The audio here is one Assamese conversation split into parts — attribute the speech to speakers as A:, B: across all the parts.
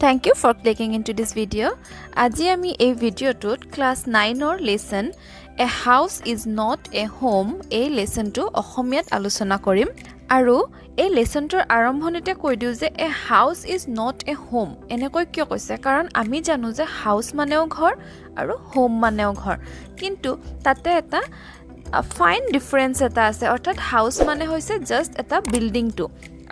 A: Thank you for clicking into this video. আজি আমি এই ভিডিওটোত ক্লাস 9 অৰ lesson A house is not a home এই লেসনটো অসমীয়াত আলোচনা কৰিম আৰু এই লেসনটোৰ আৰম্ভণিতে কৈ দিও যে A house is not a home এনেকৈ কিয় কৈছে কাৰণ আমি জানো যে হাউস মানেও ঘৰ আৰু হোম মানেও ঘৰ কিন্তু তাতে এটা ফাইন ডিফাৰেন্স এটা আছে অৰ্থাৎ হাউস মানে হৈছে জাস্ট এটা বিল্ডিং টু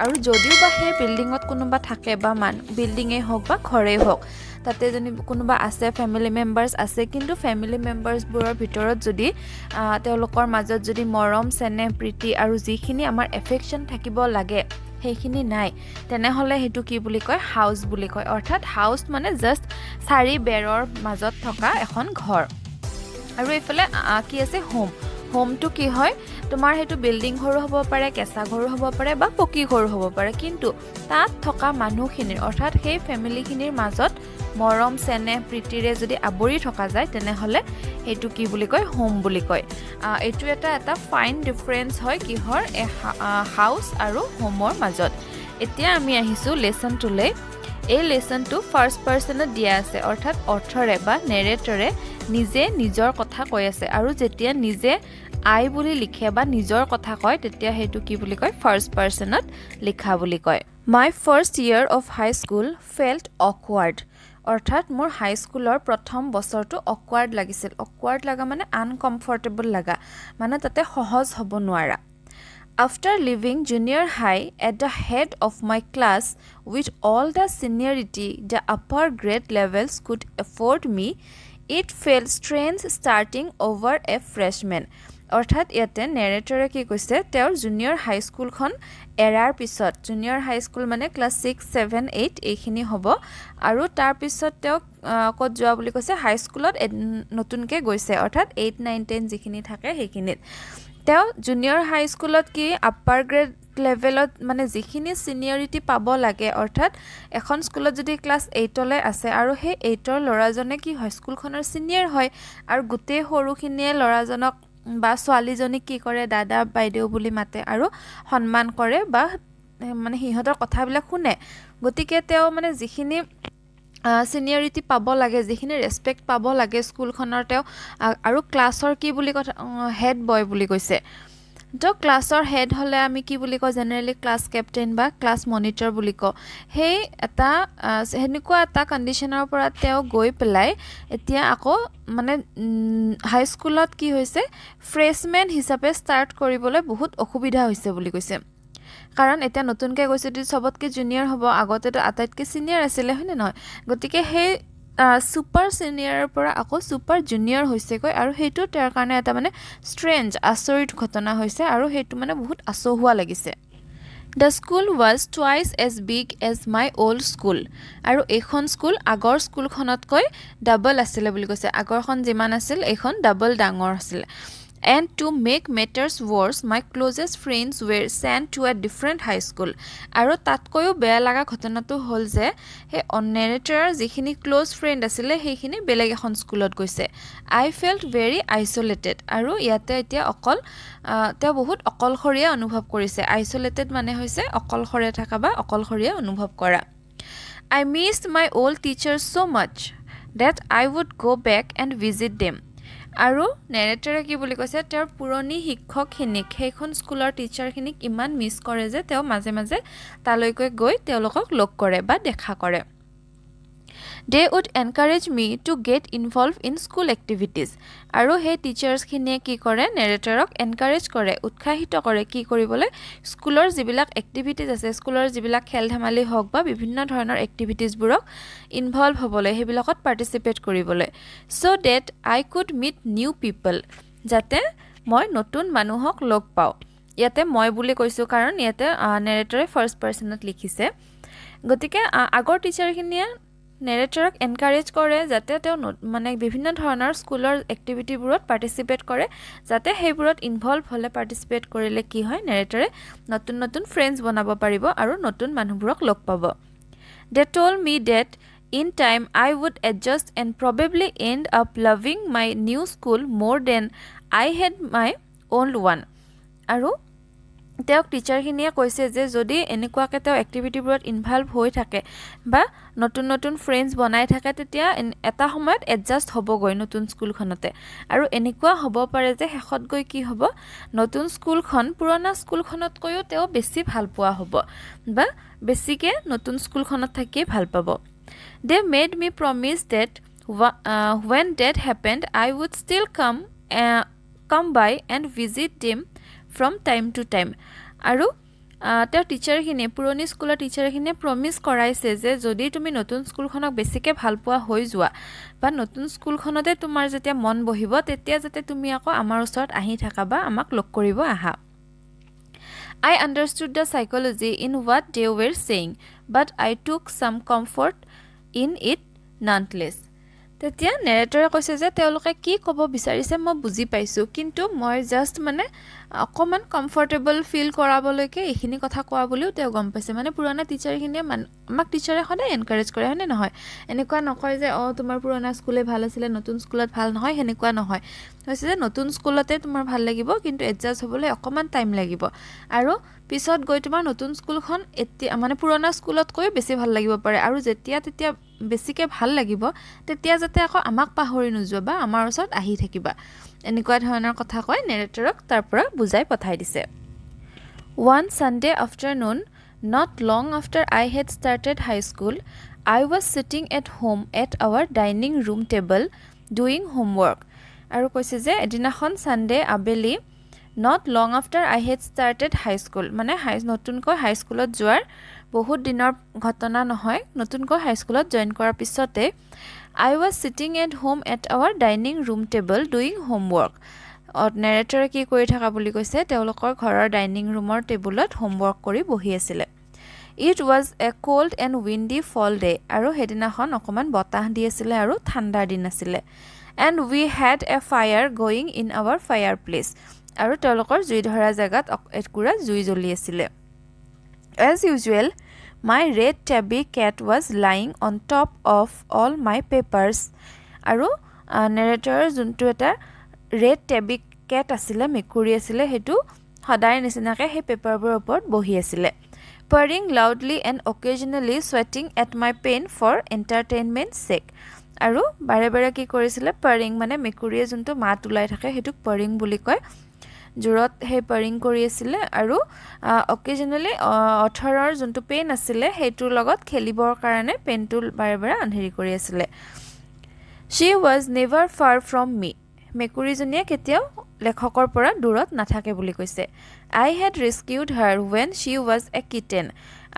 A: আৰু যদিও বা হে বিল্ডিংত কোনোবা থাকে বা বিল্ডিংয়ে হোক বা ঘৰে হোক তাতে যদি কোনোবা আছে ফ্যামিলি মেম্বাৰ্স আছে কিন্তু ফ্যামিলি মেম্বাৰ্স বোৰৰ ভিতৰত যদি তেওঁলোকৰ মাজত যদি মৰম চেনে প্ৰীতি আৰু যিখিনি আমাৰ এফেকশন থাকিব লাগে সেইখিনি নাই তেনেহলে হেতু কি বুলি কয় হাউস বুলি কয় অৰ্থাৎ হাউস মানে জাস্ট চাৰি বেৰৰ মাজত থকা এখন ঘৰ আৰু এফালে কি আছে হোম হোমটো কি হয় তোমাৰ হেতু বিল্ডিং ঘৰ হ'ব পাৰে কেঁচা ঘৰ হ'ব পাৰে বা পকী ঘৰ হ'ব পাৰে কিন্তু তাত থকা মানুহখিনিৰ অৰ্থাৎ সেই ফ্যামিলিখিনিৰ মাজত মৰম চেনে প্ৰীতিৰে যদি আবৰি থকা যায় তেনেহলে হেতু কি বুলি কয় হোম বুলি কয় এটো এটা ফাইন ডিফাৰেন্স হয় কিহৰ হাউস আৰু হোমৰ মাজত এতিয়া আমি আহিছো লেসন টুলে এই লেসনটো ফাৰ্স্ট পাৰসনত দিয়া আছে অৰ্থাৎ অথৰে বা নেৰেটৰে নিজে নিজৰ কথা কৈ আছে আৰু যেতিয়া নিজে আই বুলি লিখে বা নিজৰ কথা কয় তেতিয়া হেতু কি বুলি কয় ফাৰ্স্ট পাৰসনত লিখা বুলি কয় my first year of high school felt awkward অৰ্থাৎ মোৰ হাই স্কুলৰ প্ৰথম বছৰটো অকৱাৰ্ড লাগিছিল অকৱাৰ্ড লাগা মানে আনকমফৰ্টেবল লাগা মানে তাতে সহজ হ'ব নোৱাৰা After leaving junior high at the head of my class with all the seniority the upper grade levels could afford me, it felt strange starting over a freshman. অৰ্থাৎ ইয়াতে নেৰেটৰে কি কৈছে তেওঁৰ জুনিয়ৰ হাই স্কুলখন এৰাৰ পিছত জুনিয়ৰ হাই স্কুল মানে ক্লাস 6 7 8 এইখিনি হ'ব আৰু তাৰ পিছত তেওঁ কত যোৱা বুলি কৈছে হাই স্কুলত নতুনকে গৈছে অৰ্থাৎ 8 9 10 যিখিনি থাকে সেইখিনিত তেওঁ জুনিয়ৰ হাই স্কুলত কি আপাৰ গ্ৰেড লেভেলত মানে যিখিনি সিনিয়ৰিটি পাব লাগে অৰ্থাৎ এখন স্কুলত যদি ক্লাস 8 লৈ আছে আৰু সেই 8 ৰ লৰাজনে কি হাই স্কুলখনৰ সিনিয়ৰ হয় আৰু গোটেই সৰুখিনিয়ে লৰাজনক বা ছোৱালীজনী কি কৰে দাদা বাইদেউ বুলি মাতে আৰু সন্মান কৰে বা মানে হিহঁতৰ কথাবিলাক শুনে গতিকে তেওঁ মানে যিখিনি সিনিয়ৰিটি পাব লাগে যিখিনি ৰেসপেক্ট পাব লাগে স্কুলখনৰ তেওঁ আৰু ক্লাছৰ কি বুলি কথা হেড বয় বুলি কৈছে তো ক্লাছৰ হেড হলে আমি কি বুলি কওঁ জেনাৰেলি ক্লাছ ক্যাপ্টেইন বা ক্লাছ মনিটৰ বুলি কওঁ হেই এটা হেনেকুৱা এটা কন্ডিশনৰ পৰা তেওঁ গৈ পেলাই এতিয়া আকৌ মানে হাই স্কুলত কি হৈছে ফ্ৰেছমেন হিচাপে ষ্টাৰ্ট কৰিবলৈ বহুত অসুবিধা হৈছে বুলি কৈছে কাৰণ এটা নতুনকৈ গৈছে যদি সবতকে জুনিয়ৰ হ'ব আগতেটো আটাইতকৈ সিনিয়ৰ আছিল হয়নে নহয় গতিকে সেই সুপাৰ সিনিয়ৰৰ পৰা আকৌ সুপাৰ জুনিয়ৰ হৈছে কৈ আৰু হেতু তাৰ কাৰণে এটা মানে ষ্ট্ৰেঞ্জ আচৰিত ঘটনা হৈছে আৰু হেতু মানে বহুত আচহুৱা লাগিছে The school was twice as big as my old school আৰু এইখন স্কুল আগৰ স্কুলখনতকৈ ডাবল আছিল বুলি কৈছে আগৰখন যিমান আছিল এইখন ডাবল ডাঙৰ আছিল And to make matters worse, my closest friends were sent to a different high school. আৰু তাতকৈও বেয়া লাগা ঘটনাটো হল যে হে অনেৰেটৰ যিখিনি ক্লোজ ফ্ৰেন্ড আছিল সেইখিনি বেলেগ এখন স্কুলত গৈছে I felt very isolated আৰু ইয়াতে এতিয়া তেওঁ বহুত অকলশৰীয়া অনুভৱ কৰিছে isolated মানে হৈছে অকলশৰে থকা বা অকলশৰীয়া অনুভৱ কৰা I missed my old teachers so much that I would go back and visit them আৰু নেৰেটৰে কি বুলি কৈছে তেওঁৰ পুৰণি শিক্ষকখিনিক সেইখন স্কুলৰ টিচাৰখিনিক ইমান মিছ কৰে যে তেওঁ মাজে মাজে তালৈকৈ গৈ তেওঁলোকক লগ কৰে বা দেখা কৰে They would encourage me to get involved in school activities আৰু সেই টিচাৰ্ছখিনিয়ে কি কৰে নেৰেটৰক এনকাৰেজ কৰে উৎসাহিত কৰে কি কৰিবলৈ স্কুলৰ যিবিলাক এক্টিভিটিজ আছে স্কুলৰ যিবিলাক খেল ধেমালি হওক বা বিভিন্ন ধৰণৰ এক্টিভিটিজবোৰক ইনভলভ হ'বলৈ সেইবিলাকত পাৰ্টিসিপেট কৰিবলৈ so that I could meet new people যাতে মই নতুন মানুহক লগ পাওঁ ইয়াতে মই বুলি কৈছো কাৰণ ইয়াতে নেৰেটৰে ফাৰ্স্ট পাৰসনত লিখিছে গতিকে আগৰ টিচাৰখিনিয়ে নেৰেটৰক এনকাৰেজ কৰে যাতে তেওঁ মানে বিভিন্ন ধৰণৰ স্কুলৰ এক্টিভিটিবোৰত পাৰ্টিসিপেট কৰে যাতে সেইবোৰত ইনভলভ হলে পাৰ্টিসিপেট কৰিলে কি হয় নেৰেটৰে নতুন নতুন ফ্ৰেন্ডছ বনাব পাৰিব আৰু নতুন মানুহবোৰক লগ পাব They told me that in time I would adjust and probably end up loving my new school more than I had my old one আৰু তেওঁক টিচাৰখিনিয়ে কৈছে যে যদি এনেকুৱাকে তেওঁ এক্টিভিটিবোৰত ইনভলভ হৈ থাকে বা নতুন নতুন ফ্ৰেণ্ডছ বনাই থাকে তেতিয়া এটা সময়ত এডজাষ্ট হ'বগৈ নতুন স্কুলখনতে আৰু এনেকুৱা হ'ব পাৰে যে শেষত গৈ কি হ'ব নতুন স্কুলখন পুৰণা স্কুলখনতকৈও তেওঁ বেছি ভাল পোৱা হ'ব বা বেছিকে নতুন স্কুলখনত থাকি ভাল পাব they made me promise that when that happened I would still come by and visit them from time to time আৰু তেওঁ টিচাৰখিনিয়ে পুৰণি স্কুলৰ টিচাৰখিনিয়ে প্ৰমিস কৰাইছে যে যদি তুমি নতুন স্কুলখনক বেছিকে ভাল পোৱা হৈ যোৱা বা নতুন স্কুলখনতে তোমাৰ যেতিয়া মন বহিব তেতিয়া যাতে তুমি আকৌ আমাৰ ওচৰত আহি থাকা বা আমাক লগ কৰিব আহা I understood the psychology in what they were saying but I took some comfort in it nonetheless তেতিয়া নেৰেটৰে কৈছে যে তেওঁলোকে কি ক'ব বিচাৰিছে মই বুজি পাইছো কিন্তু মই জাস্ট মানে অকমান কমফৰ্টেবল ফিল কৰাবলৈকে এইখিনি কথা কোৱা বুলিও তেওঁ গম পাইছে মানে পুৰণা টিচাৰখিনিয়ে আমাক টিচাৰে সদায় এনকাৰেজ কৰে হয়নে নহয় এনেকুৱা নকয় যে তোমাৰ পুৰণা স্কুলে ভাল আছিল নতুন স্কুলত ভাল নহয় হেনেকুৱা নহয় হৈছে যে নতুন স্কুলতে তোমাৰ ভাল লাগিব কিন্তু এডজাষ্ট হ'বলৈ অকমান টাইম লাগিব আৰু পিছত গৈ তোমাৰ নতুন স্কুলখন এতিয়া মানে পুৰণা স্কুলতকৈ বেছি ভাল লাগিব পাৰে আৰু যেতিয়া তেতিয়া বেছিকে ভাল লাগিব তেতিয়া যাতে আকৌ আমাক পাহৰি নোযোৱা বা আমাৰ ওচৰত আহি থাকিবা এনেকুৱা ধৰণৰ কথা কয় নেৰেটৰক তাৰ পৰা বুজাই পঠাই দিছে One Sunday afternoon not long after I had started high school I was sitting at home at our dining room table doing homework আৰু কৈছে যে এদিনাখন সানডে আবেলি not long after I had started high school মানে নতুনকৈ হাই স্কুলত যোৱাৰ বহুত দিনৰ ঘটনা নহয় নতুনকৈ হাই স্কুলত জয়েন কৰাৰ পিছতে I was sitting at home at our dining room table doing homework নেৰেটৰে কি কৰি থকা বুলি কৈছে তেওঁলোকৰ ঘৰৰ ডাইনিং ৰুমৰ টেবুলত হোমৱৰ্ক কৰি বহি আছিল It was a cold and windy fall day আৰু হেদিনাখন অকমান বতাহ দি আছিল আৰু ঠাণ্ডাৰ দিন আছিল and we had a fire going in our fireplace আৰু তেওঁলোকৰ জুই ধৰা জাগাত একুৰা জুই জ্বলি আছিল As usual my red tabby cat was lying on top of all my papers আৰু নেৰেটৰৰ যোনটো এটা red tabby cat আছিল মেকুৰী আছিল হেতু সদায় নিচিনাকে হে পেপাৰবোৰৰ ওপৰত বহি আছিল purring loudly and occasionally sweating at my pen for entertainment's sake আৰু বাৰে বাৰে কি কৰিছিল purring মানে মেকুৰীয়ে যোনটো মাত উলাই থাকে হেতুক purring বুলি কয় জুৰত হে purring কৰি আছিল আৰু occasionally অথৰৰ যোনটো পেন আছিল হেতুৰ লগত খেলিবৰ কাৰণে পেনটুল বাৰে বাৰে আনহেৰি কৰি আছিল She was never far from me মেকুৰীজনীয়ে কেতিয়াও লেখকৰ পৰা দূৰত নাথাকে বুলি কৈছে I had rescued her when she was a kitten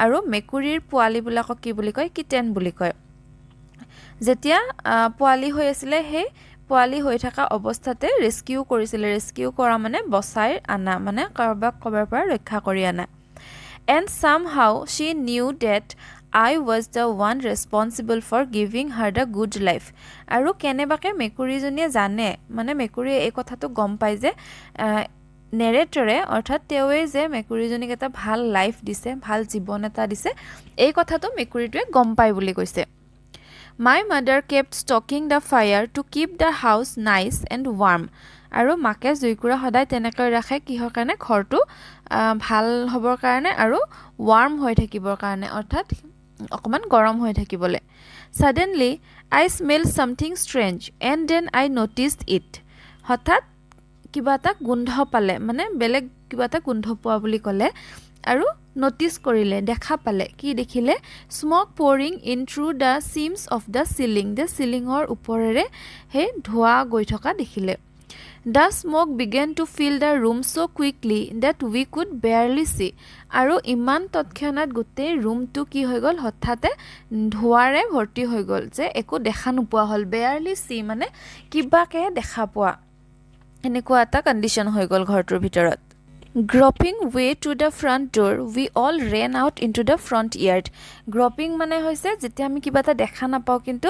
A: আৰু মেকুৰীৰ পোৱালিবিলাকক কি বুলি কয় kitten বুলি কয় যেতিয়া পোৱালি হৈ আছিল হে পোৱালি হৈ থকা অৱস্থাতে ৰেস্কিউ কৰিছিল ৰেস্কিউ কৰা মানে বচাই আনা মানে কাৰবাক কবৰ পৰা ৰক্ষা কৰি আনা and somehow she knew that I was the one responsible for giving her the good life আৰু কেনেবাকে মেকুৰীজনীয়ে জানে মানে মেকুৰীয়ে এই কথাটো গম পায় যে নেৰেটৰে অৰ্থাৎ তেৱে যে মেকুৰীজনীক এটা ভাল লাইফ দিছে ভাল জীৱন এটা দিছে এই কথাটো মেকুৰীটোৱে গম পায় বুলি কৈছে My mother kept stoking the fire to keep the house nice and warm আৰু মাকে জুইকুৰা সদায় তেনেকৈ ৰাখে কিহৰ কাৰণে ঘৰটো ভাল হ'বৰ কাৰণে আৰু warm হৈ থাকিবৰ কাৰণে অৰ্থাৎ অকমান গৰম হৈ থাকিবলে Suddenly I smelled something strange and then I noticed it হঠাৎ কিবা এটা গোন্ধ পালে মানে বেলেগ কিবা এটা গোন্ধ পোৱা বুলি ক'লে আৰু notice কৰিলে দেখা পালে কি দেখিলে smoke pouring in through the seams of the ceiling or ওপৰেৰে হে ধোৱা গৈ থকা দেখিলে The smoke began to fill the room so quickly that we could barely see আৰু ইমান তৎক্ষণাত গোটেই ৰুমটো কি হৈ গল হঠাতে ধোৱাৰে ভৰ্তি হৈ গল যে একো দেখা নোপোৱা হল barely see মানে কিবাকে দেখা পোৱা এনেকুৱা এটা কন্ডিশন হৈ গল ঘৰটোৰ ভিতৰত Groping way to the front door, we all ran out into the front yard. Groping মানে হৈছে যেতিয়া আমি কিবা এটা দেখা নাপাও কিন্তু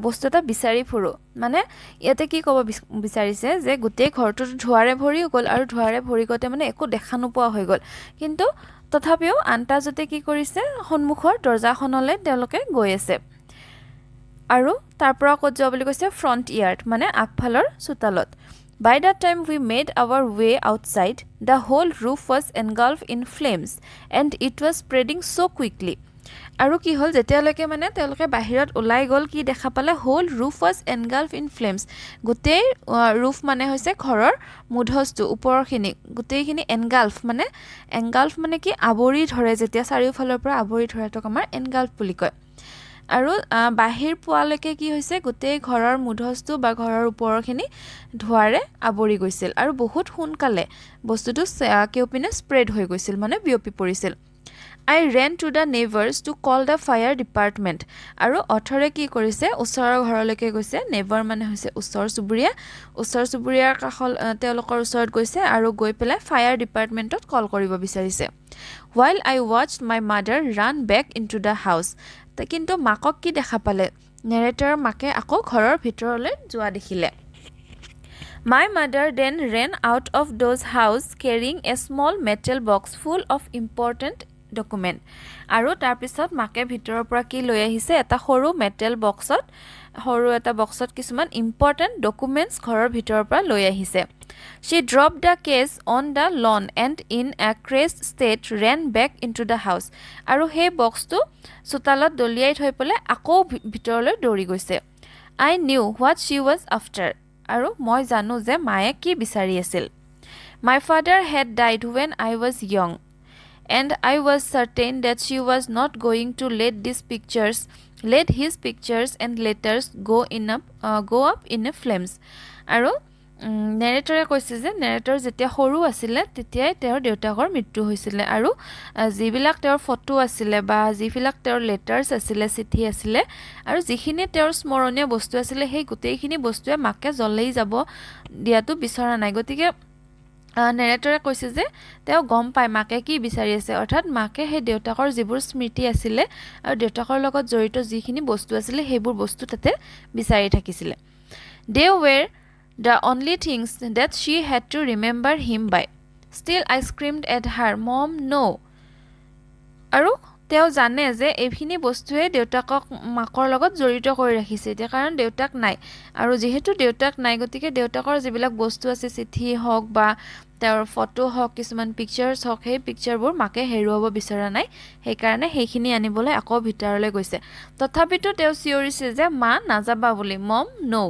A: বস্তু এটা বিচাৰি ফুৰো মানে ইয়াতে কি ক'ব বিচাৰিছে যে গোটেই ঘৰটো ধোৱাৰে ভৰি গল আৰু ধোৱাৰে ভৰি গতে মানে একো দেখা নোপোৱা হৈ গল কিন্তু তথাপিও আন্তাজতে কি কৰিছে সন্মুখৰ দৰজাখনলৈ তেওঁলোকে গৈ আছে আৰু তাৰ পৰা ক'ত যাব বুলি কৈছে ফ্ৰন্ট ইয়াৰ্ড মানে আগফালৰ চোতালত By the time we made our way outside, the whole roof was engulfed in flames and it was spreading so quickly. আৰু কি হ'ল যেতিয়ালৈকে মানে তেওঁলোকে বাহিৰত ওলাই গ'ল কি দেখা পালে হোল ৰুফ ৱাজ এনগাল্ফ ইন ফ্লেমছ গোটেই ৰুফ মানে হৈছে ঘৰৰ মুধচটো ওপৰৰখিনি গোটেইখিনি এনগাল্ফ মানে কি আৱৰি ধৰে যেতিয়া চাৰিওফালৰ পৰা আৱৰি ধৰাটোক আমাৰ এনগাল্ফ বুলি কয় আৰু বাহিৰ পোৱালৈকে কি হৈছে গোটেই ঘৰৰ মুধচটো বা ঘৰৰ ওপৰৰখিনি ধোৱাৰে আৱৰি গৈছিল আৰু বহুত সোনকালে বস্তুটো কেউপিনে স্প্ৰেড হৈ গৈছিল মানে বিয়পি পৰিছিল I ran to the neighbors to call the fire department. আৰু অথৰে কি কৰিছে ওচৰৰ ঘৰলৈকে গৈছে নেইবাৰ মানে হৈছে ওচৰ চুবুৰীয়াৰ কাষল তেওঁলোকৰ ওচৰত গৈছে আৰু গৈ পেলাই ফায়াৰ ডিপাৰ্টমেণ্টত কল কৰিব বিচাৰিছে while I watched my mother run back into the house. কিন্তু মাকক কি দেখা পালে নেৰেটৰ মাকে আকৌ ঘৰৰ ভিতৰলৈ যোৱা দেখিলে My mother then ran out of those house carrying a small metal box full of important document আৰু তাৰ পিছত মাকে ভিতৰৰ পৰা কি লৈ আহিছে এটা সৰু মেটেল বক্সত কিছুমান ইম্পৰ্টেন্ট ডকুমেন্টস ঘৰৰ ভিতৰৰ পৰা লৈ আহিছে She dropped the case on the lawn and in a crazed state ran back into the house আৰু সেই বক্সটো চোতালত দলিয়াই থৈ পেলে আকৌ ভিতৰলৈ দৌৰি গৈছে I knew what she was after আৰু মই জানো যে মায়ে কি বিচাৰি আছিল My father had died when I was young and I was certain that she was not going to let his pictures and letters go up in flames আৰু নেৰেটৰে কৈছে যে নেৰেটৰ যেতিয়া সৰু আছিল তেতিয়াই তেওঁৰ দেউতাকৰ মৃত্যু হৈছিল আৰু যিবিলাক তেওঁৰ ফটো আছিল বা যিবিলাক তেওঁৰ লেটাৰ্স আছিল চিঠি আছিল আৰু যিখিনি তেওঁৰ স্মৰণীয় বস্তু আছিল সেই গোটেইখিনি বস্তুৱে মাকে জ্বলাই যাব দিয়াটো বিচৰা নাই গতিকে নেৰেটৰে কৈছে যে তেওঁ গম পায় মাকে কি বিচাৰি আছে অৰ্থাৎ মাকে সেই দেউতাকৰ যিবোৰ স্মৃতি আছিল আৰু দেউতাকৰ লগত জড়িত যিখিনি বস্তু আছিল সেইবোৰ বস্তু তাতে বিচাৰি থাকিছিল They were the only things that she had to remember him by. Still I screamed at her, Mom, no. আৰু তেওঁ জানে যে এইখিনি বস্তুৱে দেউতাকক মাকৰ লগত জড়িত কৰি ৰাখিছে এতিয়া কাৰণ দেউতাক নাই আৰু যেহেতু দেউতাক নাই গতিকে দেউতাকৰ যিবিলাক বস্তু আছে চিঠি হওক বা তেওঁৰ ফটো হওক কিছুমান পিকচাৰ্স হওক সেই পিকচাৰবোৰ মাকে হেৰুৱাব বিচৰা নাই সেইকাৰণে সেইখিনি আনিবলৈ আকৌ ভিতৰলৈ গৈছে তথাপিতো তেওঁ চিঞৰিছে যে মা নাযাবা বুলি Mom, no.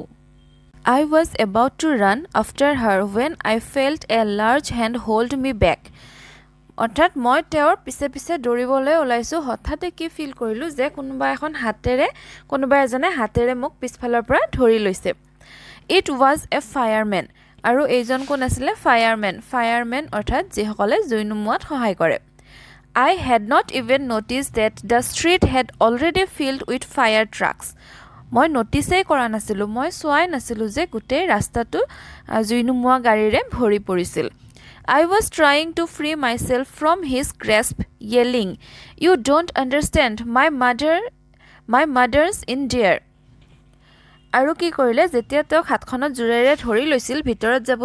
A: I was about to run after her when I felt a large hand hold me back. অৰ্থাৎ মই তেওঁৰ পিছে দৌৰিবলৈ ওলাইছো হঠাতে কি ফিল কৰিলো যে কোনোবা এজনে হাতেৰে মোক পিছফালৰ পৰা ধৰি লৈছে It was a fireman আৰু এইজন কোন আছিল fireman অৰ্থাৎ যিসকলে জুই নুমুৱাত সহায় কৰে I had not even noticed that the street had already filled with fire trucks মই নটিসেই কৰা নাছিলো মই সোৱাই নাছিলো যে গোটেই ৰাস্তাটো জুই নুমুৱা গাড়ীৰে ভৰি পৰিছিল I was trying to free myself from his grasp yelling You don't understand my mother's in there আৰু কি কৰিলে যেতিয়া তেওঁ হাতখনত জোৰেৰে ধৰি লৈছিল ভিতৰত যাব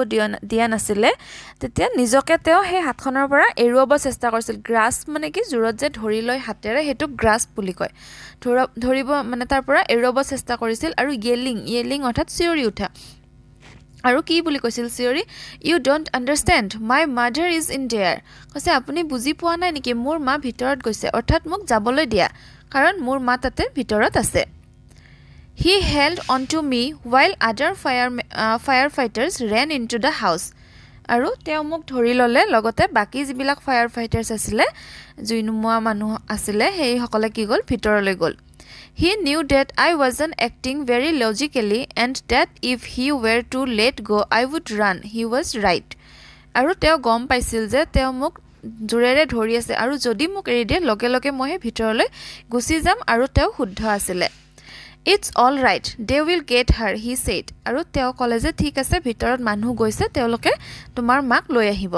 A: দিয়া নাছিলে তেতিয়া নিজকে তেওঁ সেই হাতখনৰ পৰা এৰুৱাব চেষ্টা কৰিছিল গ্ৰাস্প মানে কি জোৰত যে ধৰি লৈ হাতেৰে হেতু গ্ৰাস্প বুলি কয় ধৰিব মানে তাৰ পৰা এৰুৱাব চেষ্টা কৰিছিল আৰু yelling অৰ্থাৎ চিঞৰি উঠা আৰু কি বুলি কৈছিল চিঞৰি You don't understand my mother is in there কৈছে আপুনি বুজি পোৱা নাই নেকি মোৰ মা ভিতৰত গৈছে অৰ্থাৎ মোক যাবলৈ দিয়া কাৰণ মোৰ মা তাতে ভিতৰত আছে He held onto me while other firefighters ran into the house. আৰু তেওঁ মোক ধৰি ললে লগতে বাকি যিবিলাক ফায়াৰফাইটাৰ্স আছিল জুই নুমুৱা মানুহ আছিল সেই সকলে কি গল ভিতৰলৈ গল He knew that I wasn't acting very logically and that if he were to let go I would run. He was right. আৰু তেওঁ গম পাইছিল যে তেওঁ মোক জোৰেৰে ধৰি আছে আৰু যদি মোক এৰি দিয়ে লগে লগে মই ভিতৰলৈ গুচি যাম আৰু তেওঁ শুদ্ধ আছিল It's all right. They will get her, he said. আৰু তেওঁ ক'লে যে ঠিক আছে ভিতৰত মানুহ গৈছে তেওঁলোকে তোমাৰ মাক লৈ আহিব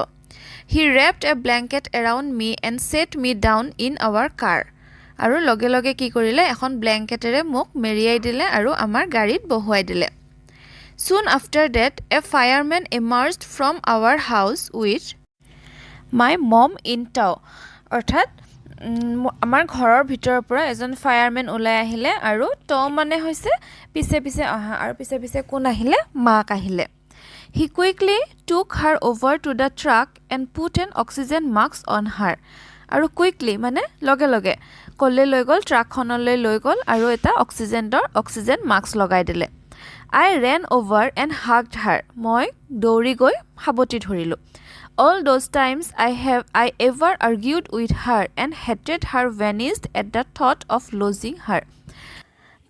A: He wrapped a blanket around me and set me down in our car. আৰু লগে লগে কি কৰিলে এখন ব্ল্যাঙ্কেটেৰে মোক মেৰিয়াই দিলে আৰু আমাৰ গাড়ীত বহুৱাই দিলে Soon after that, a fireman emerged from our house with my mom in tow. অৰ্থাৎ আমাৰ ঘৰৰ ভিতৰৰ পৰা এজন ফায়াৰম্যান ওলাই আহিলে আৰু ত মানে হৈছে পিছে অহা আৰু পিছে কোন আহিলে মাক আহিলে He quickly took her over to the truck and put an oxygen mask on her. আৰু কুইকলি মানে লগে লগে কলে লৈ গ'ল ট্ৰাকখনলৈ লৈ গ'ল আৰু এটা অক্সিজেন মাস্ক লগাই দিলে I ran over and hugged her. মই দৌৰি গৈ সাবতি ধৰিলোঁ All those times I ever argued with her and hated her vanished at the thought of losing her.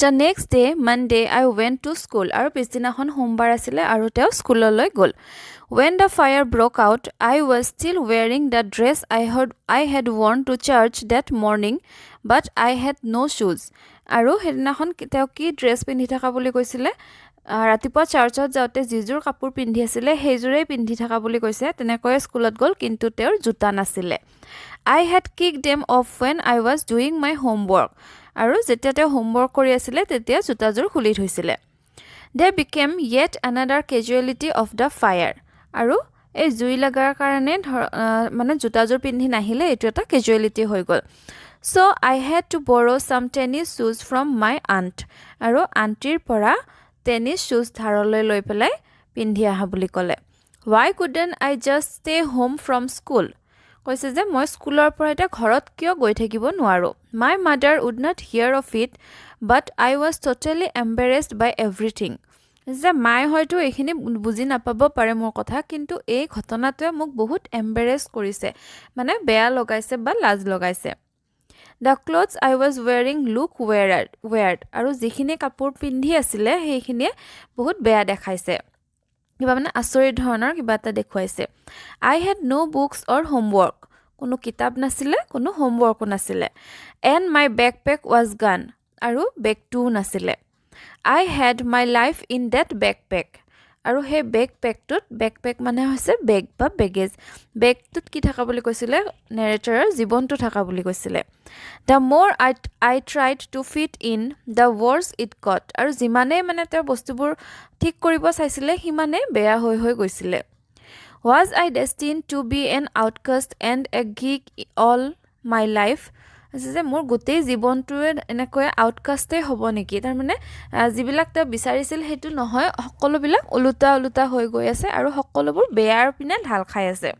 A: The next day, Monday, I went to school. আৰু পিছদিনাখন সোমবাৰ আছিলে আৰু তেওঁ স্কুললৈ গ'ল When the fire broke out, I was still wearing the dress I had worn to church that morning, but I had no shoes. আৰু সেইদিনাখন তেওঁ কি ড্ৰেছ পিন্ধি থকা বুলি কৈছিলে ৰাতিপুৱা চাৰ্চত যাওঁতে যিযোৰ কাপোৰ পিন্ধি আছিলে সেইযোৰেই পিন্ধি থকা বুলি কৈছে তেনেকৈ স্কুলত গ'ল কিন্তু তেওঁৰ জোতা নাছিলে I had kicked them off when I was doing my homework. আৰু যেতিয়া তেওঁ হোমৱৰ্ক কৰি আছিলে তেতিয়া জোতাযোৰ খুলি থৈছিলে They became yet another casualty of the fire. আৰু এই জুই লগাৰ কাৰণে মানে জোতাযোৰ পিন্ধি নাহিলে এইটো এটা casualty হৈ গ'ল So I had to borrow some tennis shoes from my aunt. আৰু আণ্টিৰ পৰা টেনিছ shoes ধাৰলৈ লৈ পেলাই পিন্ধি আহা বুলি ক'লে Why couldn't I just stay home from school? কৈছে যে মই স্কুলৰ পৰা এটা ঘৰত কিয় গৈ থাকিব নোৱাৰো My mother would not hear of it, but I was totally embarrassed by everything. যে মায়ে হয়তো এইখিনি বুজি নাপাব পাৰে মোৰ কথা কিন্তু এই ঘটনাটোৱে মোক বহুত এম্বাৰেছ কৰিছে মানে বেয়া লগাইছে বা লাজ লগাইছে The clothes I was wearing look weird. আৰু যিখিনি কাপোৰ পিন্ধি আছিলে সেইখিনিয়ে বহুত বেয়া দেখাইছে কিবা মানে আচৰিত ধৰণৰ কিবা এটা দেখুৱাইছে I had no books or homework. কোনো কিতাপ নাছিলে কোনো হোমৱৰ্কো নাছিলে And my backpack was gone. আৰু বেগটোও নাছিলে I had my life in that backpack. আৰু সেই বেকপেক মানে হৈছে বেগ বা বেগেজ বেগটোত কি থকা বুলি কৈছিলে নেৰেটৰৰ জীৱনটো থকা বুলি কৈছিলে The more I tried to fit in, the worse it got. আৰু যিমানে মানে তেওঁৰ বস্তুবোৰ ঠিক কৰিব চাইছিলে সিমানে বেয়া হৈ গৈছিলে Was I destined to be an outcast and a geek all my life? যে মোৰ গোটেই জীৱনটোৱে এনেকৈ আউটকাষ্টে হ'ব নেকি তাৰ মানে যিবিলাক তেওঁ বিচাৰিছিল হেতু নহয় সকলোবিলাক উলুটা হৈ গৈ আছে আৰু সকলোবোৰ বেয়াৰ পিনে ঢাল খাই আছে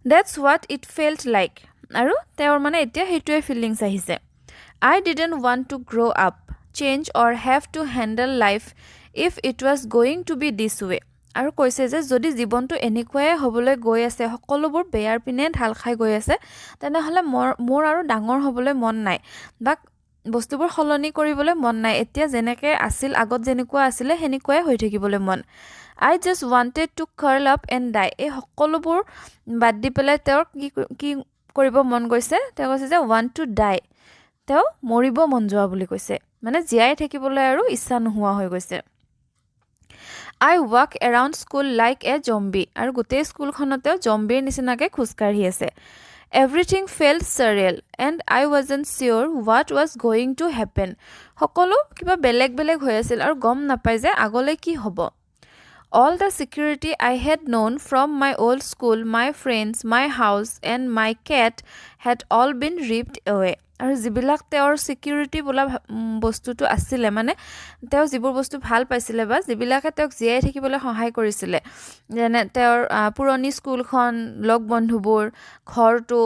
A: That's what it felt like. আৰু তেওঁৰ মানে এতিয়া হেতুৱে ফিলিংছ আহিছে I didn't want to grow up, change or have to handle life if it was going to be this way. আৰু কৈছে যে যদি জীৱনটো এনেকুৱাই হ'বলৈ গৈ আছে সকলোবোৰ বেয়াৰ পিনে ঢাল খাই গৈ আছে তেনেহলে মোৰ আৰু ডাঙৰ হ'বলৈ মন নাই বা বস্তুবোৰ সলনি কৰিবলৈ মন নাই এতিয়া যেনেকৈ আছিল আগত যেনেকুৱা আছিলে হেনেকুৱাই হৈ থাকিবলৈ মন I just wanted to curl up and die. এই সকলোবোৰ বাদ দি পেলাই তেওঁৰ কি কৰিব মন গৈছে তেওঁ কৈছে যে want to die. তেওঁ মৰিব মন যোৱা বুলি কৈছে মানে জীয়াই থাকিবলৈ আৰু ইচ্ছা নোহোৱা হৈ গৈছে I walk around school like a zombie. আৰু গোটেই স্কুলখনতে জম্বিৰ নিচিনাকৈ খোজকাঢ়ি আছে Everything felt surreal and I wasn't sure what was going to happen. সকলো কিবা বেলেগ হৈ আছিল আৰু গম নাপাই যে আগলৈ কি হ'ব All the security I had known from my old school, my friends, my house and my cat had all been ripped away. আৰু যিবিলাক তেওঁৰ সিকিউৰিটি বোলা বস্তুটো আছিল মানে তেওঁ যিবোৰ বস্তু ভাল পাইছিলে বা যিবিলাকে তেওঁক জীয়াই থাকিবলৈ সহায় কৰিছিলে যেনে তেওঁৰ পুৰণি স্কুলখন লগ বন্ধুবোৰ ঘৰটো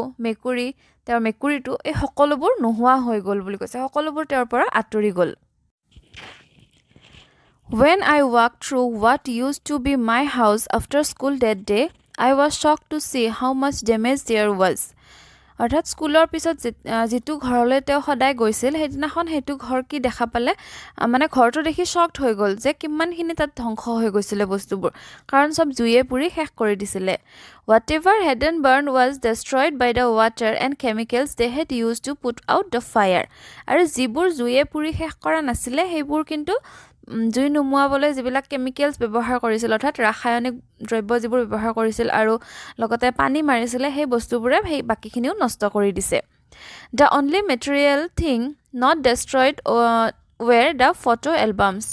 A: তেওঁৰ মেকুৰীটো এই সকলোবোৰ নোহোৱা হৈ গ'ল বুলি কৈছে সকলোবোৰ তেওঁৰ পৰা আঁতৰি গ'ল When I walked through what used to be my house after school that day, I was shocked to see how much damage there was. অৰ্থাৎ স্কুলৰ পিছত যেটো ঘৰলৈ তেওঁ সদায় গৈছিল হেদিনাখন হেতু ঘৰ কি দেখা পালে মানে ঘৰটো দেখি শকড হৈ গ'ল যে কিমানখিনি তাত ধ্বংস হৈ গৈছিল বস্তুবোৰ কাৰণ সব জুইয়ে পুৰি শেষ কৰি দিছিলে Whatever hadn't burned was destroyed by the water and chemicals they had used to put out the fire. আৰু যিবোৰ জুইয়ে পুৰি শেষ কৰা নাছিলে সেইবোৰ কিন্তু জুই নুমুৱাবলৈ যিবিলাক কেমিকেলছ ব্যৱহাৰ কৰিছিল অৰ্থাৎ ৰাসায়নিক দ্ৰব্য যিবোৰ ব্যৱহাৰ কৰিছিল আৰু লগতে পানী মাৰিছিল সেই বস্তুবোৰে সেই বাকিখিনিও নষ্ট কৰি দিছে The only material thing not destroyed were the photo albums,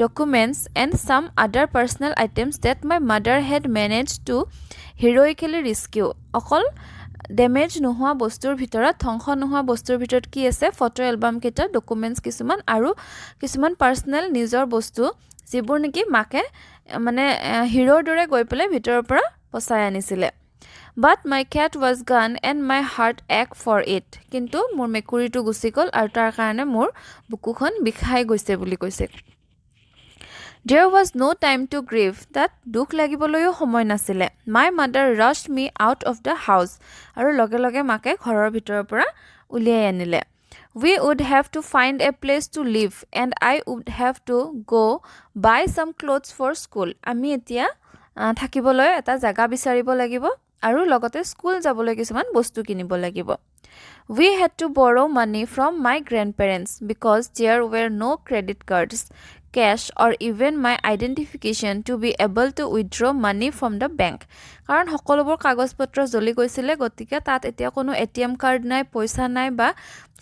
A: documents and some other personal items that my mother had managed to heroically rescue. অকল ডেমেজ নোহোৱা বস্তুৰ ভিতৰত ধ্বংস নোহোৱা বস্তুৰ ভিতৰত কি আছে ফটো এলবাম কেইটা ডকুমেণ্টছ কিছুমান আৰু কিছুমান পাৰ্চনেল নিজৰ বস্তু যিবোৰ নেকি মাকে মানে হিৰোৰ দৰে গৈ পেলাই ভিতৰৰ পৰা পচাই আনিছিলে But my cat was gone and my heart ached for it. কিন্তু মোৰ মেকুৰীটো গুচি গ'ল আৰু তাৰ কাৰণে মোৰ বুকুখন বিষাই গৈছে বুলি কৈছে There was no time to grieve. তাত দুখ লাগিবলৈও সময় নাছিলে My mother rushed me out of the house. আৰু লগে লগে মাকে ঘৰৰ ভিতৰৰ পৰা উলিয়াই আনিলে We would have to find a place to live and I would have to go buy some clothes for school. আমি এতিয়া থাকিবলৈ এটা জাগা বিচাৰিব লাগিব আৰু লগতে স্কুল যাবলৈ কিছুমান বস্তু কিনিব লাগিব We had to borrow money from my grandparents because there were no credit cards, cash or even my identification to be able to withdraw money from the bank. কাৰণ সকলোবোৰ কাগজপত্ৰ জ্বলি গৈছিলে গতিকে তাত এতিয়া কোনো ATM কাৰ্ড নাই পইচা নাই বা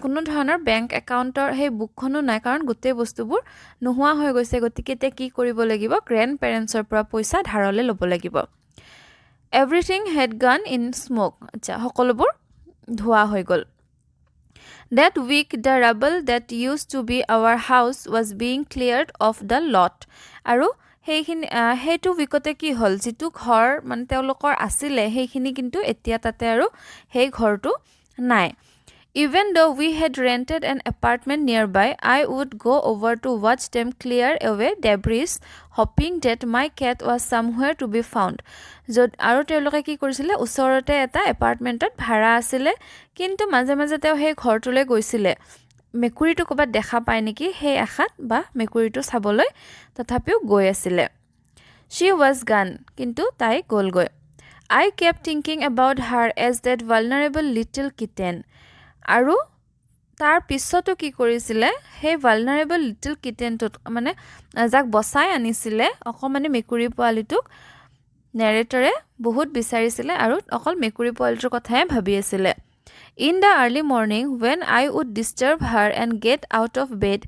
A: কোনো ধৰণৰ বেংক একাউণ্টৰ সেই বুকখনো নাই কাৰণ গোটেই বস্তুবোৰ নোহোৱা হৈ গৈছে গতিকে এতিয়া কি কৰিব লাগিব গ্ৰেণ্ড পেৰেণ্টছৰ পৰা পইচা ধাৰলৈ ল'ব লাগিব Everything had gone in smoke. আচ্ছা সকলোবোৰ ধোৱা হৈ গ'ল That week the rubble that used to be our house was being cleared off the lot. আৰু সেইটো উইকতে কি হ'ল যিটো ঘৰ মানে তেওঁলোকৰ আছিলে সেইখিনি কিন্তু এতিয়া তাতে আৰু সেই ঘৰটো নাই Even though we had rented an apartment nearby, I would go over to watch them clear away debris, hoping that my cat was somewhere to be found. আৰু তেওঁলোকে কি কৰিছিলে ওচৰতে এটা এপাৰ্টমেণ্টত ভাড়া আছিলে কিন্তু মাজে মাজে তেওঁ সেই ঘৰটোলৈ গৈছিলে মেকুৰীটো ক'ৰবাত দেখা পায় নেকি সেই আশাত বা মেকুৰীটো চাবলৈ তথাপিও গৈ আছিলে She was gone, কিন্তু তাই গ'লগৈ I kept thinking about her as that vulnerable little kitten. আৰু তাৰ পিছতো কি কৰিছিলে সেই ভালনাৰেবল লিটল কিটেনটোত মানে যাক বচাই আনিছিলে অকমানি মেকুৰী পোৱালিটোক নেৰেটৰে বহুত বিচাৰিছিলে আৰু অকল মেকুৰী পোৱালিটোৰ কথাই ভাবি আছিলে In the early morning when I would disturb her and get out of bed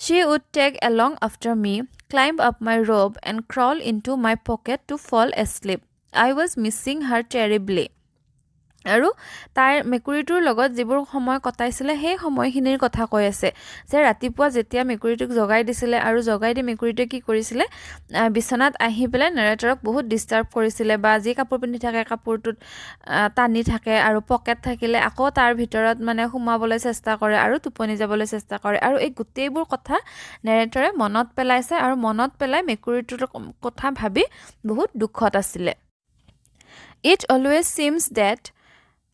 A: she would tag along after me climb up my robe and crawl into my pocket to fall asleep I was missing her terribly আৰু তাৰ মেকুৰীটোৰ লগত যিবোৰ সময় কটাইছিলে সেই সময়খিনিৰ কথা কৈ আছে যে ৰাতিপুৱা যেতিয়া মেকুৰীটোক জগাই দিছিলে আৰু জগাই দি মেকুৰীটোৱে কি কৰিছিলে বিছনাত আহি পেলাই নাৰেটৰক বহুত ডিস্টাৰ্ব কৰিছিলে বা যি কাপোৰ পিন্ধি থাকে কাপোৰটোত টানি থাকে আৰু পকেট থাকিলে আকৌ তাৰ ভিতৰত মানে সোমাবলৈ চেষ্টা কৰে আৰু টোপনি যাবলৈ চেষ্টা কৰে আৰু এই গোটেইবোৰ কথা নাৰেটৰে মনত পেলাইছে আৰু মনত পেলাই মেকুৰীটোৰ কথা ভাবি বহুত দুখত আছিলে It always seems that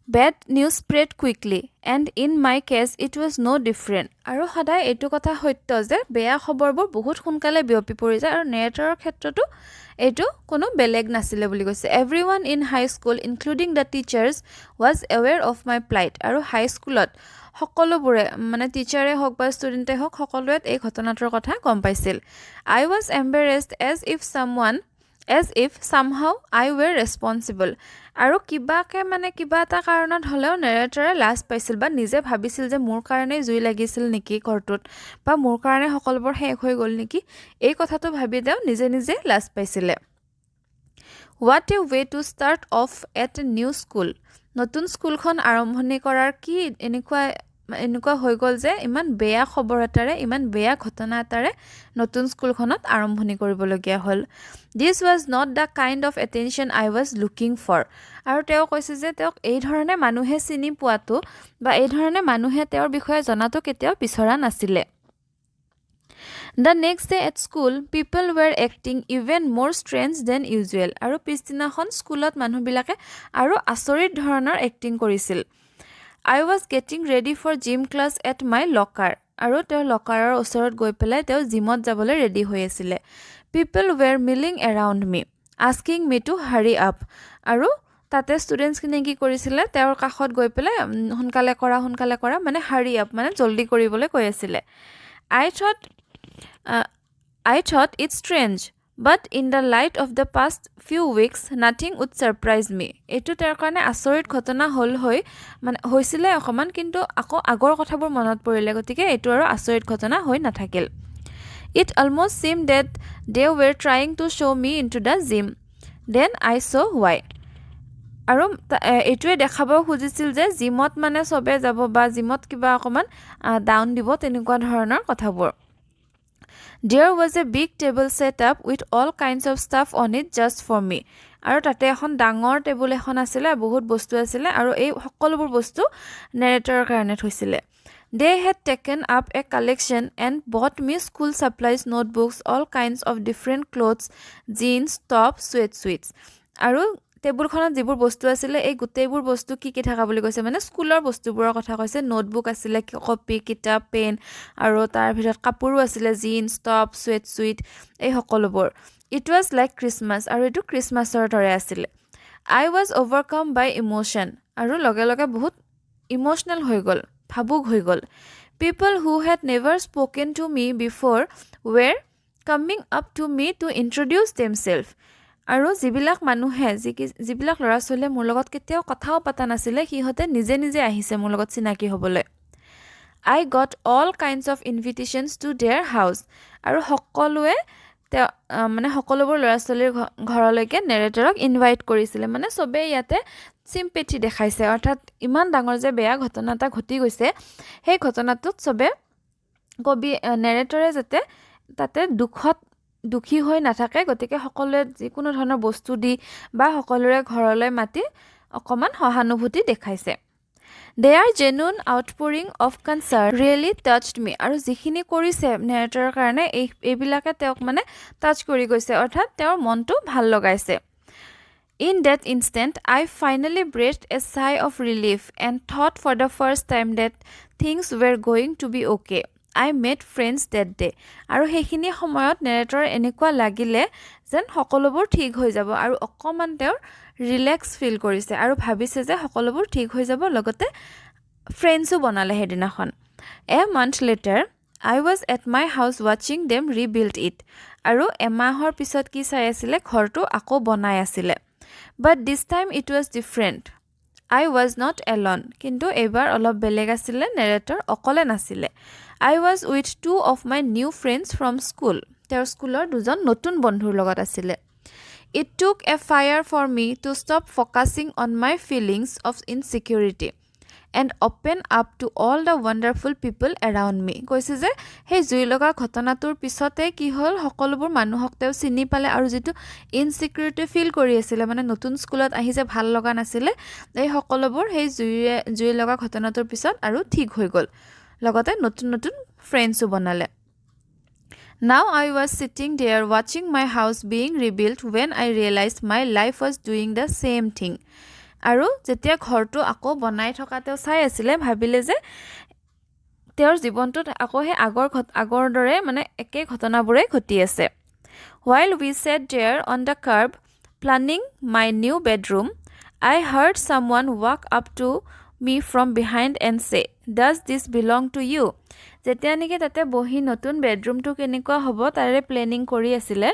A: Bad news spread quickly and in my case it was no different. আৰু সদায় এইটো কথা সত্য যে বেয়া খবৰবোৰ বহুত সোনকালে বিয়পি পৰি যায় আৰু নেৰেটৰৰ ক্ষেত্ৰতো এইটো কোনো বেলেগ নাছিলে বুলি কৈছে Everyone in high school including the teachers was aware of my plight. আৰু হাই স্কুলত সকলোবোৰে মানে টিচাৰে হওক বা ষ্টুডেণ্টে হওক সকলোৱে এই ঘটনাটোৰ কথা গম পাইছিল I was embarrassed as if somehow I were responsible. আৰু কিবাকে মানে কিবা এটা কাৰণত হ'লেও নেৰেটৰে লাজ পাইছিল বা নিজে ভাবিছিল যে মোৰ কাৰণে জুই লাগিছিল নেকি ঘৰটোত বা মোৰ কাৰণে সকলোবোৰ শেষ হৈ গ'ল নেকি এই কথাটো ভাবি তেওঁ নিজে নিজে লাজ পাইছিলে What a way to start off at a new school. নতুন স্কুলখন আৰম্ভণি কৰাৰ কি এনেকুৱা হৈ গ'ল যে ইমান বেয়া খবৰ এটাৰে ইমান বেয়া ঘটনা এটাৰে নতুন স্কুলখনত আৰম্ভণি কৰিবলগীয়া হ'ল This was not the kind of attention I was looking for. আৰু তেওঁ কৈছে যে তেওঁক এই ধৰণে মানুহে চিনি পোৱাটো বা এই ধৰণে মানুহে তেওঁৰ বিষয়ে জনাটো কেতিয়াও বিচৰা নাছিলে The next day at school, people were acting even more strange than usual. আৰু পিছদিনাখন স্কুলত মানুহবিলাকে আৰু আচৰিত ধৰণৰ এক্টিং কৰিছিল I was getting ready for gym class at my locker. আৰু তেওঁ লকাৰৰ ওচৰত গৈ পেলাই তেওঁ জিমত যাবলৈ ৰেডি হৈ আছিলে People were milling around me, asking me to hurry up. আৰু তাতে ষ্টুডেণ্টছখিনি কি কৰিছিলে তেওঁৰ কাষত গৈ পেলাই সোনকালে কৰা মানে hurry up মানে জলদি কৰিবলৈ কৈ আছিলে I thought it's strange, but in the light of the past few weeks, nothing would surprise me. এইটো তেওঁৰ কাৰণে আচৰিত ঘটনা মানে হৈছিলে অকমান কিন্তু আকৌ আগৰ কথাবোৰ মনত পৰিলে গতিকে এইটো আৰু আচৰিত ঘটনা হৈ নাথাকিল It almost seemed that they were trying to show me into the gym. Then I saw why. আৰু এইটোৱে দেখাব খুজিছিল যে জিমত মানে চবে যাব বা জিমত কিবা অকমান ডাউন দিব তেনেকুৱা ধৰণৰ কথাবোৰ There was a big table set up with all kinds of stuff on it just for me. আৰু তাতে এখন ডাঙৰ টেবুল এখন আছিলে বহুত বস্তু আছিলে আৰু এই সকলোবোৰ বস্তু নেৰেটৰৰ কাৰণে থৈছিলে They had taken up a collection and bought me school supplies, notebooks, all kinds of different clothes, jeans, tops, sweatsuits. আৰু টেবুলখনত যিবোৰ বস্তু আছিলে এই গোটেইবোৰ বস্তু কি থাকা বুলি কৈছে মানে স্কুলৰ বস্তুবোৰৰ কথা কৈছে নোটবুক আছিলে কপি কিতাপ পেন আৰু তাৰ ভিতৰত কাপোৰো আছিলে জিন্স টপ সুৱেট এই সকলোবোৰ ইট ৱাজ লাইক ক্ৰিসমাছ আৰু এটো ক্ৰিসমাছৰ দৰে আছিলে আই ৱাজ ওভাৰকাম বাই ইমোশন আৰু লগে লগে বহুত ইমোশনাল হৈ গল ভাবুক হৈ গল people who had never spoken to me before were coming up to me to introduce themselves আৰু যিবিলাক মানুহে যিবিলাক ল'ৰা ছোৱালীয়ে মোৰ লগত কেতিয়াও কথাও পাতা নাছিলে সিহঁতে নিজে নিজে আহিছে মোৰ লগত চিনাকি হ'বলৈ I got all kinds of invitations to their house আৰু সকলোৱে মানে সকলোবোৰ ল'ৰা ছোৱালীৰ ঘৰলৈকে নেৰেটৰক ইনভাইট কৰিছিলে মানে সবে ইয়াতে সিম্পেথি দেখাইছে অৰ্থাৎ ইমান ডাঙৰ যে বেয়া ঘটনা এটা ঘটি গৈছে সেই ঘটনাটোত সবে কবি নেৰেটৰে যাতে তাতে দুখী হৈ নাথাকে গতিকে সকলোৱে যিকোনো ধৰণৰ বস্তু দি বা সকলোৰে ঘৰলৈ মাতি অকমান সহানুভূতি দেখাইছে Their genuine outpouring of concern really touched me আৰু যিখিনি কৰিছে নেৰেটৰৰ কাৰণে এইবিলাকে তেওঁক মানে টাচ কৰি গৈছে অৰ্থাৎ তেওঁৰ মনটো ভাল লগাইছে In that instant, I finally breathed a sigh of relief and thought for the first time that things were going to be okay. I made friends that day. আৰু সেইখিনি সময়ত নেৰেটৰ এনেকুৱা লাগিলে যেন সকলোবোৰ ঠিক হৈ যাব আৰু অকমান তেওঁৰ ৰিলেক্স ফিল কৰিছে আৰু ভাবিছে যে সকলোবোৰ ঠিক হৈ যাব লগতে ফ্ৰেণ্ডছো বনালে হেদিনাখন A month later, I was at my house watching them rebuild it. আৰু এমাহৰ পিছত কি চাই আছিলে ঘৰটো আকৌ বনাই আছিলে But this time it was different. I was not alone. কিন্তু এবাৰ অলপ বেলেগ আছিলে নেৰেটৰ অকলে নাছিলে I was with two of my new friends from school. তেওঁৰ স্কুলৰ দুজন নতুন বন্ধুৰ লগত আছিলে It took a fire for me to stop focusing on my feelings of insecurity and open up to all the wonderful people around me. কৈছে যে সেই জুই লগা ঘটনাটোৰ পিছতে কি হ'ল সকলোবোৰ মানুহক তেওঁ চিনি পালে আৰু যেটো ইনসিকিউৰিটি ফিল কৰি আছিল মানে নতুন স্কুলত আহি যে ভাল লগা নাছিলে এই সকলোবোৰ সেই জুই লগা ঘটনাটোৰ পিছত আৰু ঠিক হৈ গল লগতে নতুন ফ্ৰেণ্ডছো বনালে Now I was sitting there watching my house being rebuilt when I realized my life was doing the same thing. আৰু যেতিয়া ঘৰটো আকৌ বনাই থকা তেওঁ চাই আছিলে ভাবিলে যে তেওঁৰ জীৱনটোত আকৌ হে আগৰ দৰে মানে একে ঘটনাবোৰে ঘটি আছে While we sat there on the curb planning my new bedroom, I heard someone walk up to me from behind and say, "Does this belong to you?" যেতিয়া নেকি তাতে বহি নতুন বেডৰুমটো কেনেকুৱা হ'ব তাৰে প্লেনিং কৰি আছিলে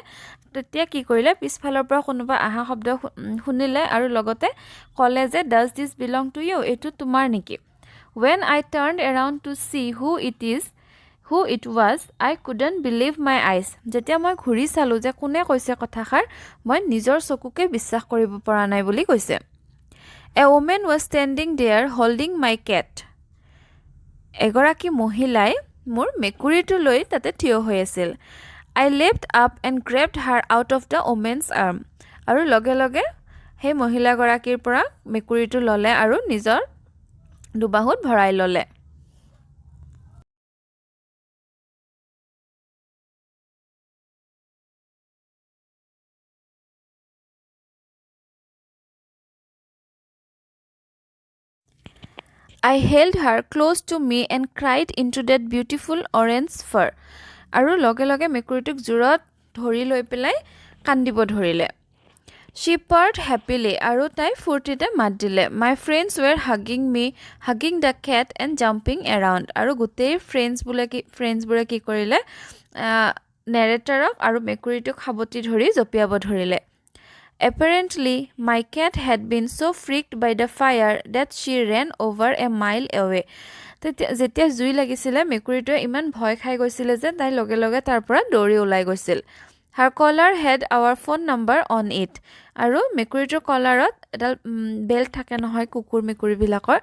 A: তেতিয়া কি কৰিলে পিছফালৰ পৰা কোনোবা আহা শব্দ শুনিলে আৰু লগতে ক'লে যে does this belong to you এটো তোমাৰ নেকি When I turned around to see who it was I couldn't believe my eyes যেতিয়া মই ঘূৰি চালো যে কোনে কৈছে কথাষাৰ মই নিজৰ চকুকে বিশ্বাস কৰিব পৰা নাই বুলি কৈছে A woman was standing there holding my cat এগৰাকী মহিলাই মোৰ মেকুৰীটো লৈ তাতে থিয় হৈ আছিল I leapt up and grabbed her out of the woman's arm আৰু লগে লগে সেই মহিলাগৰাকীৰ পৰা মেকুৰীটো ললে আৰু নিজৰ দুবাহুত ভৰাই ললে I held her close to me and cried into that beautiful orange fur. আৰু লগে লগে মেকুৰীটোক জোৰত ধৰি লৈ পেলাই কান্দিব ধৰিলে She purred happily আৰু তাই ফুৰ্তিতে মাত দিলে My friends were hugging the cat and jumping around আৰু গোটেই ফ্ৰেণ্ডছবোৰে কি কৰিলে নেৰেটৰক আৰু মেকুৰীটোক খাবতি ধৰি জপিয়াব ধৰিলে Apparently, my cat had been so freaked by the fire that she ran over a mile away. যেতিয়া জুই লাগিছিলে মেকুৰীটোৱে ইমান ভয় খাই গৈছিলে যে তাই লগে লগে তাৰ পৰা দৌৰি ওলাই গৈছিল Her collar had our phone number on it. আৰু মেকুৰীটোৰ কলাৰত এডাল বেল্ট থাকে নহয় কুকুৰ মেকুৰীবিলাকৰ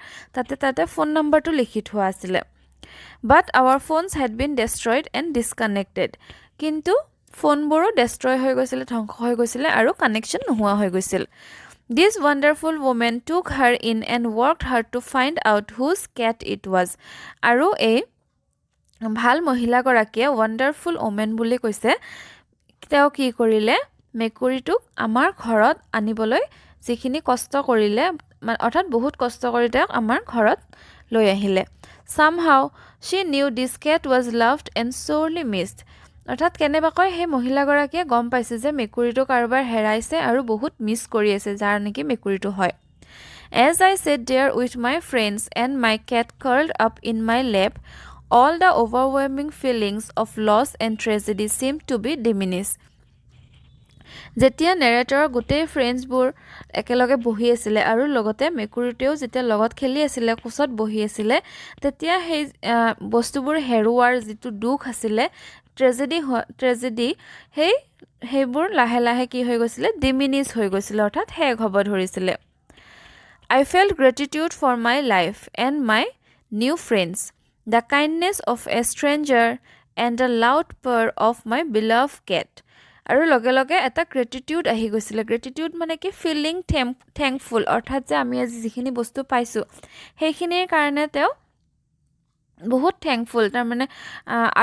A: তাতে ফোন নম্বৰটো লিখি থোৱা আছিলে But our phones had been destroyed and disconnected. কিন্তু ফোনবোৰো destroy হৈ গৈছিলে ধ্বংস হৈ গৈছিলে আৰু কানেকশ্যন নোহোৱা হৈ গৈছিল This wonderful woman took her in and worked hard to find out whose cat it was. আৰু এই ভাল মহিলাগৰাকীয়ে wonderful woman বুলি কৈছে তেওঁ কি কৰিলে মেকুৰীটোক আমাৰ ঘৰত আনিবলৈ যিখিনি কষ্ট কৰিলে অৰ্থাৎ বহুত কষ্ট কৰি তেওঁক আমাৰ ঘৰত লৈ আহিলে Somehow she knew this cat was loved and sorely missed. অৰ্থাৎ কেনেবাকৈ সেই মহিলাগৰাকীয়ে গম পাইছে যে মেকুৰীটো কাৰোবাৰ হেৰাইছে আৰু বহুত মিছ কৰি আছে যাৰ নেকি মেকুৰীটো হয় As I sat there with my friends and my cat curled up in my lap, all the overwhelming feelings of loss and tragedy seemed to be diminished. যেতিয়া নেৰেটৰৰ গোটেই ফ্ৰেণ্ডছবোৰ একেলগে বহি আছিলে আৰু লগতে মেকুৰীটোও যেতিয়া লগত খেলি আছিলে কোচত বহি আছিলে তেতিয়া সেই বস্তুবোৰ হেৰুৱাৰ যিটো দুখ আছিলে ট্ৰেজেডি সেইবোৰ লাহে লাহে কি হৈ গৈছিলে ডিমিনিছ হৈ গৈছিলে অৰ্থাৎ শেষ হ'ব ধৰিছিলে I felt gratitude for my life and my new friends, the kindness of a stranger and the loud purr of my beloved cat. আৰু লগে লগে এটা গ্ৰেটিটিউড আহি গৈছিলে গ্ৰেটিটিউড মানে কি ফিলিং থেংকফুল অৰ্থাৎ যে আমি আজি যিখিনি বস্তু পাইছো সেইখিনিৰ কাৰণে তেওঁ বহুত থেংকফুল তাৰ মানে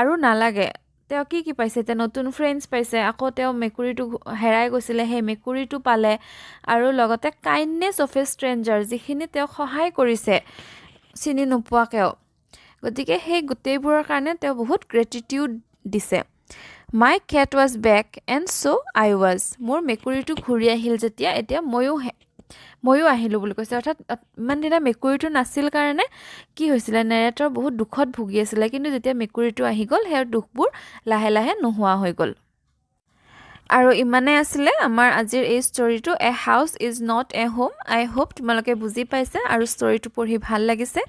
A: আৰু নালাগে তেওঁ কি পাইছে তে নতুন ফ্ৰেণ্ডছ পাইছে আকৌ তেওঁ মেকুৰীটো হেৰাই গৈছিলে সেই মেকুৰীটো পালে আৰু লগতে কাইণ্ডনেছ অফ এ ষ্ট্ৰেঞ্জাৰ যিখিনি তেওঁ সহায় কৰিছে চিনি নোপোৱাকেও গতিকে সেই গোটেইবোৰৰ কাৰণে তেওঁ বহুত গ্ৰেটিটিউড দিছে My cat was back and so I was. মোৰ মেকুৰীটো ঘূৰি আহিল যেতিয়া এতিয়া ময়ো আহিলো বুলি কৈছে অৰ্থাৎ ইমান দিনা মেকুৰীটো নাছিল কাৰণে কি হৈছিলে নেৰেটৰ বহুত দুখত ভুগি আছিলে কিন্তু যেতিয়া মেকুৰীটো আহি গ'ল সেই দুখবোৰ লাহে লাহে নোহোৱা হৈ গ'ল আৰু ইমানে আছিলে আমাৰ আজিৰ এই ষ্টৰীটো A house is not a home. I hope তোমালোকে বুজি পাইছে আৰু ষ্টৰীটো পঢ়ি ভাল লাগিছে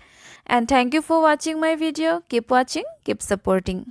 A: and thank you for watching my video. Keep watching, keep supporting.